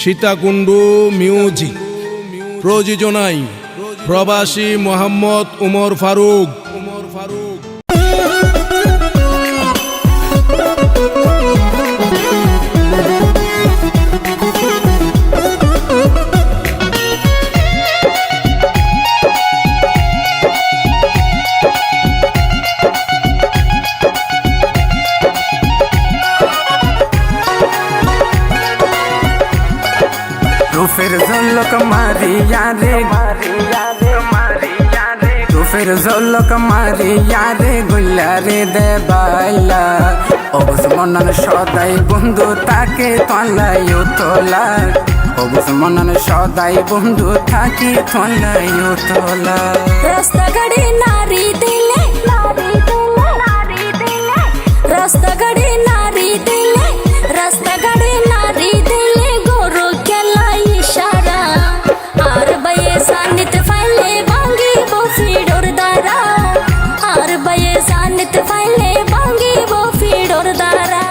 Sitakunda music. প্রযোজনায় প্রবাসী মোহাম্মদ উমর ফারুক। फिर झोलक मारिया रे तू फिर झोलक मारिया रे गुल्ला रे दे बाला অবুজ মনন সদাই বন্ধু তাকে তলায়ও তোলা অবুজ মনন সদাই বন্ধু থাকে তলায়ও তোলা রাস্তা গাড়ি নারী দিলে রাস্তা গাড়ি নারী দিলে রাস্তা গাড়ি নারী দিলে গরু খেলা ইশারা আর বয়ে সানিত ফাইলে ভাঙ্গি বফিডোর দ্বারা আর বয়ে সানিত ফাইলে ভাঙ্গি বফিডোর দ্বারা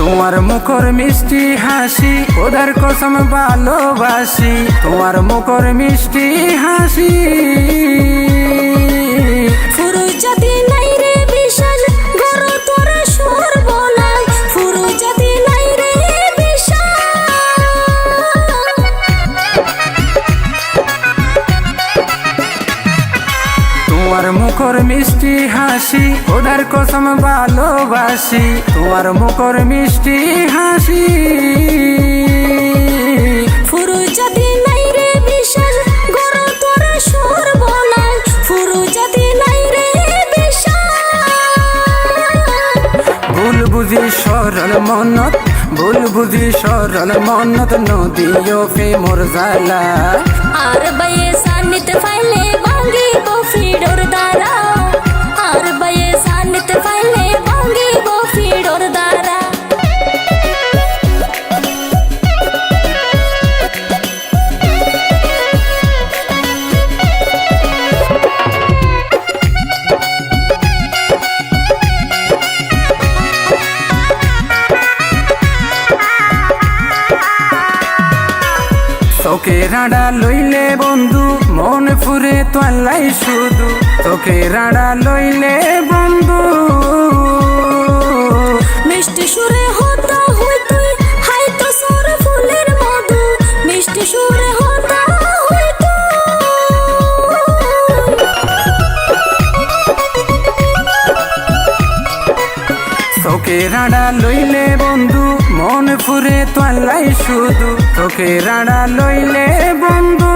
তোমার মুখর মিষ্টি হাসি ওদের কসম ভালোবাসি তোমার মুখর মিষ্টি হাসি ফুরুজাতি নাই রে বিশাল গরু তোরা সর্বনাশ ফুরুজাতি নাই রে তোমার মুখর মিষ্টি হাসি ওদের কসম ভালোবাসি তোমার মুখর মিষ্টি হাসি ফুরুজাতি নাই রে বিশাল গরু তোরা সর্বনাশ ফুরুজাতি নাই রে ভুল বুঝি সরল মনত ভুল বুঝি সরল মনত নদীও ফে মোর জালা আর বয়ে সানিত ফাইলে ভাঙ্গি বফিডোর দ্বারা আর বয়ে সানিত ফাইলে ভাঙ্গি বফিডোর দ্বারা তোকে রাডা লইলে বন্ধু মন ফুরে তোলাই শুধু তোকে রাডা লইলে বন্ধু মিষ্টি সুরে হতা হই তুই হাই তো সর ফুলের মধু মিষ্টি সুরে হতা হই তোকে রাডা লইলে বন্ধু মন ফুরে তোলাই শুধু তোকে রাডা লইলে বন্ধু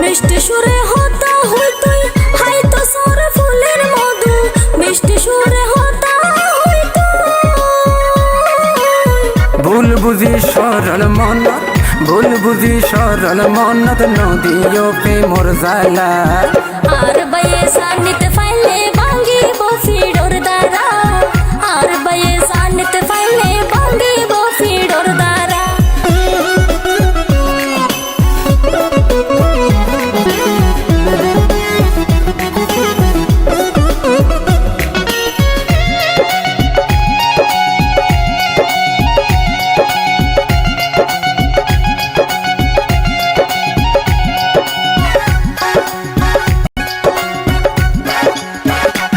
মিষ্টি সুরে হতা হই তুই হাই তো সর ফুলের মধু মিষ্টি সুরে হতা হই ভুল বুঝি সরল মনত ভুল বুঝি সরল মনত নদীও পে মোর জালা আর বয়ে সানিত ফাইলে ভাঙ্গি বফিডোর দ্বারা আর বয়ে সানিত ফাইলে ভাঙ্গি বফিডোর দ্বারা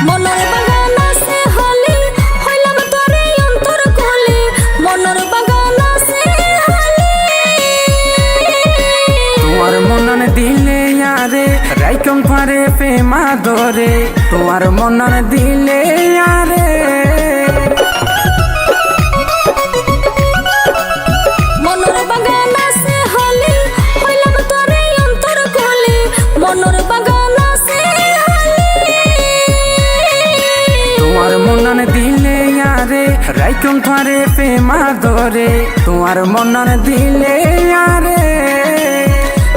মনের বাগান আছে হলি হইলাম তোরে অন্তর খুলি মনের বাগান আছে হলি তোমার মনন দিলে আরে রাইকম পারে প্রেমা ধরে তোমার মনন দিলে আরে মনের বাগান আছে হলি হইলাম তোরে অন্তর খুলি মনের বাগান আছে হলি তোমার মনন দিলে আরে রাইকম পারে প্রেমা ধরে তোমার মনন দিলে আরে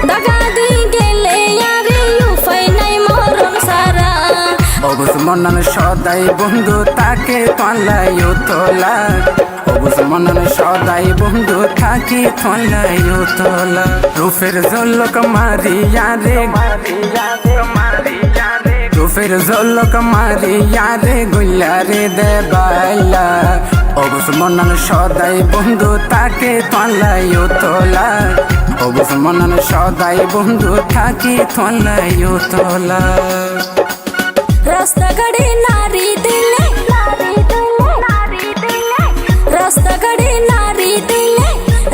দাগা দি গেলে আরে উপায় নাই মরণ সারা অবুজ মনন সদাই বন্ধু তাকে তলাইও তোলা অবুজ মনন সদাই বন্ধু থাকি তলাইও তোলা রূপের ঝলক মারিয়া রে রূপের ঝলক মারিয়া রে গুইলা রে দেবাইলা অবুজ মনন সদাই বন্ধু তাকে তলাইও তোলা অবুজ মনন সদাই বন্ধু থাকি তলাইও তোলা রাস্তাঘাটে নারী দিলে রাস্তাঘাটে নারী দিলে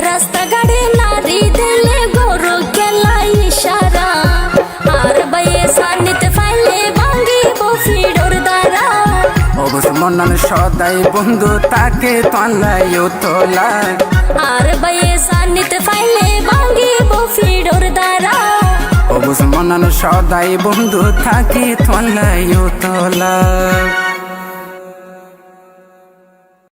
রাস্তাঘাটে নারী দিলে গরু খেলা ইশারা আর বাইয়ে সানিতে ফাইলে ভাঙ্গি বফিডোর দ্বারা অবুজ মনন সদাই বন্ধু তাকে তলাইও তোলা আর বাইয়ে সানিতে ফাইলে ভাঙ্গি বফিডোর দ্বারা অবুজ মনন সদাই বন্ধু থাকি তলাইও তোলা